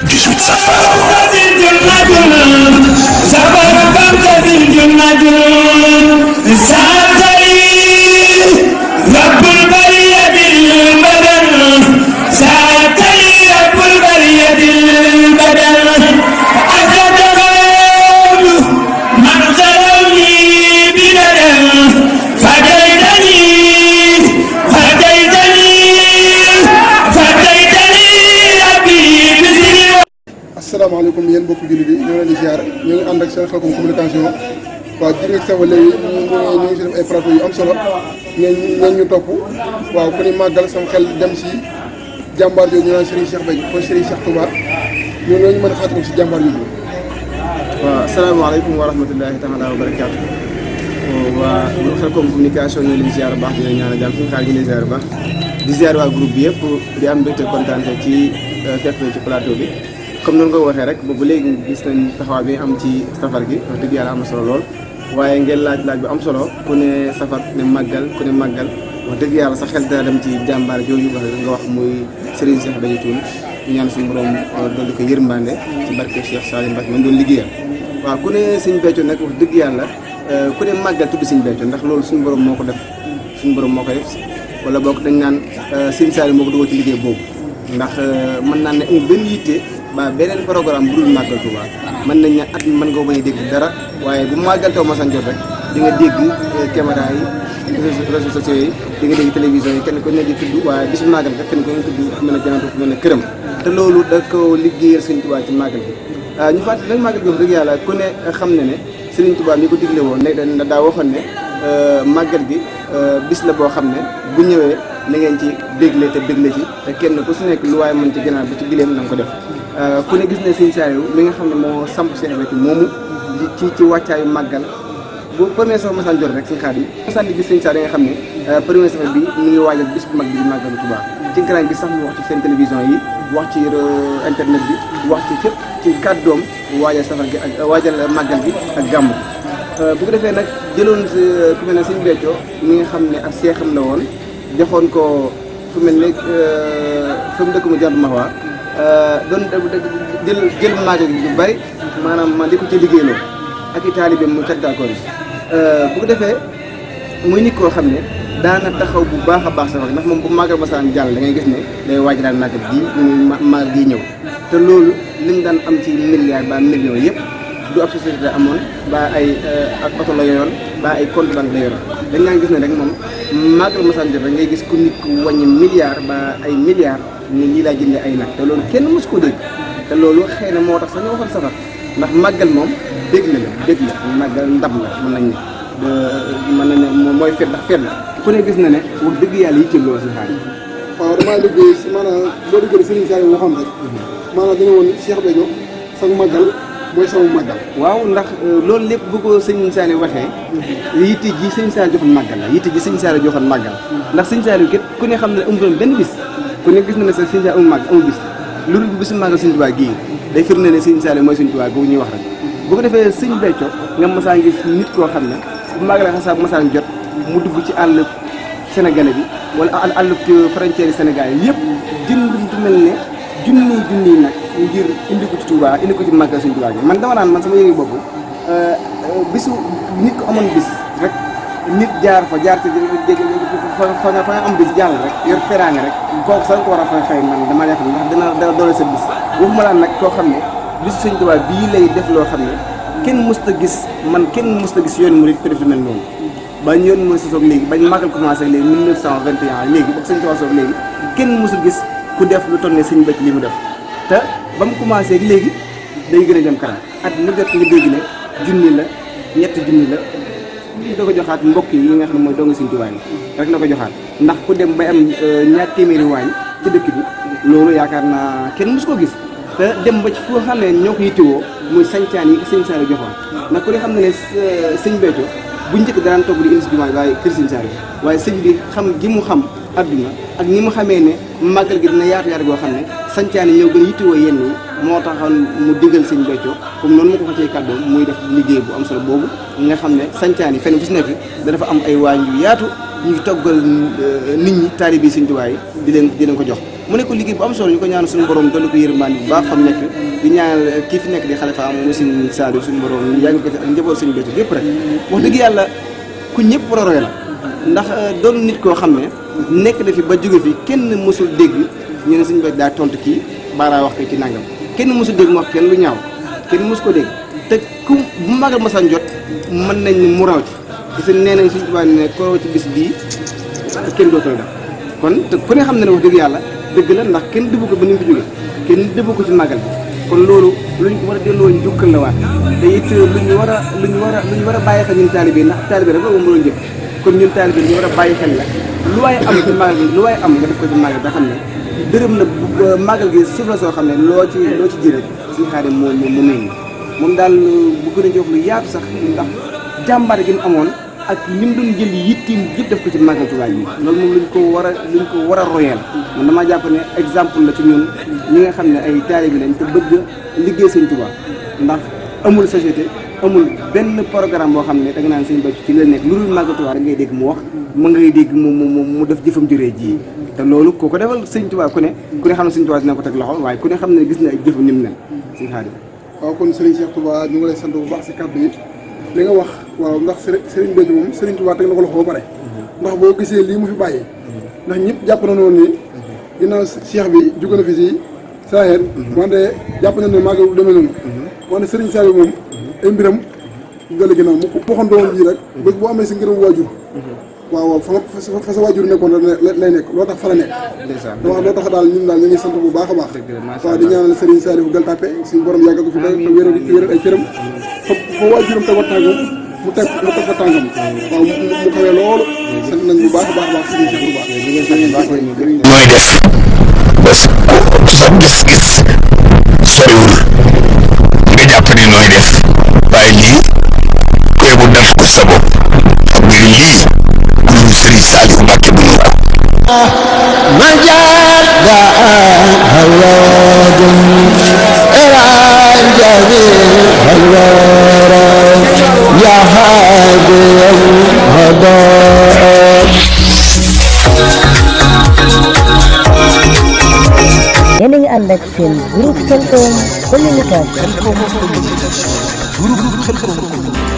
18 safar. asalaamaaleykum yéen mbokki jullit yi ñoo leen di ziar ñu ngi ànd ak seen Khelcom communication waaw jërëjëf Sèye léegi ñu ngi si def ay plateau yu am solo ñeen ñu topp waaw ku ni màggal sama xel dem si jàmbaar jooju ñu naan Serigne Cheikh Béthio kon Serigne Cheikh Touba ñun ñoo ñu mën a fàttaliku si jàmbaar jooju. waaw asalaamaaleykum wa rahmatullahi taala wa barakaatu. waa Khelcom communication ñoo leen ziar bu baax di leen ñaanal jàmm suñu xaar ñu leen ziar bu baax di ziar waa groupe bi yëpp di am mbégte kontaan ci fekk ci plateau bi. comme noonu nga waxee rek boobu léegi gis nañ taxawaay bi am ci safar gi wax dëgg yàlla am na solo lool waaye ngeen laaj bu am solo ku ne safar ne màggal ku ne màggal wax dëgg yàlla sa xel dana dem ci jàmbaar jooju nga wax muy Serigne Cheikh Béthio Thioune ñu ñaan suñu borom dolli ko yërmande ci barke Cheikh Salim Mbacke man doon liggéeyal waaw ku ne Serigne Béthio nag wax dëgg yàlla ku ne màggal tudd Serigne Béthio ndax loolu suñu borom moo ko def suñu borom moo ko def wala boog dañ naan Serigne Salim moo ko dugal ci liggéey boobu ndax mën naan ne amul benn yitte ba beneen programme bu dul màggal Touba mën nañ ne at mi mën nga bañ a dégg dara waaye bu màggal taw ma sañ jot rek di nga dégg caméra yi réseaux sociaux yi di nga dégg télévision yi kenn ko ne di tudd waaye bisu màggal rek kenn ko ne tudd fu mel ne janatu fu mel ne këram te loolu da ko liggéeyal Serigne Touba ci màggal bi ñu fàttali nag màggal bi wax dëgg yàlla ku ne xam ne ne Serigne Touba mi ko digle woon ne daa waxoon ne màggal gi bis la boo xam ne bu ñëwee na ngeen ci bégle te bégle ci te kenn ku su nekk lu waaye mën ci gànnaar bi ci gileem na nga ko def ku ne gis ne Serigne Saliou mi nga xam ne moo samp Cheikh Béthio moomu ci wàccaayu màggal bu premier safar masaan jot rek suñu xaar yi masaan di gis Serigne Saliou nga xam ne premier safar bi mi ngi waajal bis bu mag bi di màggalu Touba ci grand gi sax mu wax ci seen télévision yi wax ci internet bi wax ci fépp ci kàddoom waajal safar gi ak waajal màggal gi ak gàmmu bu ko defee nag jëloon ku mel ne Serigne Béthio mi nga xam ne ak seexam la woon joxoon ko fu mel ne fa mu dëkk mu Jantu Mahwa doon jël màggal gi yu bari maanaam man di ko ci liggéeyloo ak i taalibeem mu caddaakoor yi bu ko defee muy nit koo xam ne daana taxaw bu baax a baax safar ndax moom bu màggal masaan jàll da ngay gis ne day waaj daan màggal gii màggal gii ñëw te loolu li mu daan am ci milliards ba millions yëpp du ab société amoon ba ay ak oto la yoroon ba ay compte banque la yoroon dañ naan gis ne rek moom màggal masaan jot rek ngay gis ku nit ku wàññi milliards ba ay milliards ni lii laa jëndee ay nag te loolu kenn mës koo dégg te loolu xëy na moo tax sax ñu waxal safar ndax màggal moom dégg la màggal ndab la mën nañ ne mën nañ ne mooy fet ndax fet la ku ne gis na ne wax dëgg yàlla yitteel loolu si xaar yi waaw damaa liggéey si maanaam boo déggee Serigne Saliou waxoon rek maanaam dañu woon Cheikh Béthio sax màggal mooy sama màggal waaw ndax loolu lépp bu ko Serigne Saliou waxee yitte ji Serigne Saliou joxoon màggal la yitte ji Serigne Saliou joxoon màggal ndax Serigne Saliou kat ku ne xam ne amutoon benn bis ku ne gis na ne sax Serigne Saliou amul bis lu dul bisu màggal Serigne Touba gii day firnde ne Serigne Saliou mooy Serigne Touba boobu ñuy wax rek bu ko defee Serigne Béthio nga masaan gis nit koo xam ne bu màggal xasaa bu masaan jot mu dugg ci àll sénégalais bi wala àll frontière Sénégal yi yëpp jënd lu mel ne junni nag ngir indi ko ci Touba indi ko ci màggal Serigne Touba gi man dama naan man sama yëngu bopp bisu nit ko amoon bis rek nit jaar ci fa nga am bis jàll rek yor teraanga rek kooku sax ko war a fay man dama def ndax dina doole sa bis waxuma laa nag koo xam ne bisu Serigne Touba bii lay def loo xam ne kenn mësta gis yoon murid ko def lu mel noonu ba yoon murid sa soog léegi bañ màggal commencé léegi 1921 léegi ba Serigne Touba soog léegi kenn mësul gis ku def lu toll ne Serigne Béthio li mu def te ba mu commencé léegi day gën a jëm kanam at mu jot nga dégg ne junni la ñetti junni la da ko joxaat mbokk yi nga xam ne mooy dong Serigne Touba yi rek la ko joxaat ndax ku dem bay am ñaar téeméeri waañ ci dëkk bi loolu yaakaar naa kenn mësu ko gis te dem ba ci foo xam ne ñoo ko yittewoo muy sañcaan yi ko Serigne Saliou joxoon ndax ku ne xam ne ne Serigne Béthio bu njëkk daan togg di indi si jumaa waaye kër Serigne Saliou waaye sëñ bi xam gi mu xam adduna ak ni mu xamee ne màggal gi dina yaatu boo xam ne sañcaan yi ñoo gën a yittewoo yenn yi moo taxoon mu digal Serigne Béthio comme noonu ma ko xëccee kàddoom muy def liggéey bu am solo boobu nga xam ne sañcaan yi fenn fu si nekk dafa am ay waañ yu yaatu ñuy toggal nit ñi taalibe Serigne Touba yi di leen ko jox mu nekk liggéey bu am solo ñu ko ñaan suñu borom dolli ko yërmande bu baax xam nekk di ñaanal kii fi nekk di xalifa am mu Sëriñ Saliou suñu borom ñu yàgg ko fi ak njaboot suñu bétu gépp rek wax dëgg yàlla ku ñëpp war a roy la ndax doon nit koo xam ne nekk na fi ba jóge fi kenn mësul dégg ñu ne suñu bétu daa tontu kii baaraa wax ko ci nangam kenn mësul dégg mu wax kenn lu ñaaw kenn mësu ko dégg te ku bu magal masaan jot mën nañ ni mu raw ci parce que nee nañ suñu tubaab ne ko ci bis bii kenn dootul def kon te ku ne xam ne wax dëgg yàlla dëgg la ndax kenn dëbbu ko ba ni mu fi jógee kenn dëbbu ko ci magal bi kon loolu luñ ko war a delloo njukkal la waat te it lu ñu war a bàyyi xel ñun taalibe ndax taalibe rek loolu moom la jëf kon ñun taalibe ñu war a bàyyi xel la lu waaye am ci magal bi lu waaye am nga def ko ci magal da xam ne dërëm la magal gi suuf la soo xam ne loo ci ji rek suñu xaar mu meññ moom daal bëgg nañu wax lu yaatu sax ndax jàmbaar gi mu amoon ak lim doon jël yittim yëpp def ko ci magal Tuubaa yi loolu moom luñ ko war a royal man damaa jàpp ne exemple la ci ñun ñi nga xam ne ay taalibe lañ te bëgg liggéey Sëñ Tuubaa ndax amul société amul benn programme boo xam ne da nga naan Sëñ Béthio ci la nekk lu dul magal Tuubaa rek ngay dégg mu wax ma ngay dégg mu def jëfam juree ji te loolu koo ko defal Sëñ Tuubaa ku ne xam ne Sëñ Tuubaa dina ko teg loxo waaye ku ne xam ne gis na ay jëfam ni mu ne Sëñ Xaadim. waaw kon Serigne Cheikh Touba ñu ngi lay sant bu baax si kàddu yi li nga wax waaw ndax Serigne Béthio moom Serigne Touba teg na ko loxo ba pare ndax boo gisee lii mu fi bàyyi ndax ñëpp jàpp na woon ni ginnaaw Cheikh bi jóge na fi si Sahel wante jàpp na ne magal du demee noonu wante Serigne Saliou moom ay mbiram gële ginnaaw mu waxoon doomam ji rek bés boo amee si ngërëm waajur waaw fa sa waajur nekkoon lay nekk loo tax fa la nekk loo tax daal ñun daal ñu ngi sant bu baax a baax waaw di ñaanal Serigne Saliou Gueule Tapée suñu borom yàggal ko fi te wéral ay cëram fa waajuram teg wa tàngam mu teg fa tàngam waaw mu xawee loolu sant nañ bu baax a baax Serigne Cheikh Touba nooy def ba sa gis-gis soriwul nga jàpp ne nooy def waaye lii koy bu def ko sa bopp xam nga lii Serigne Saliou Mbacké bu ñu ko مجد هواد إلى جميع الورى يا هادي الهدى yéen a ngi ànd ak seen groupe Khelcom communication. groupe Khelcom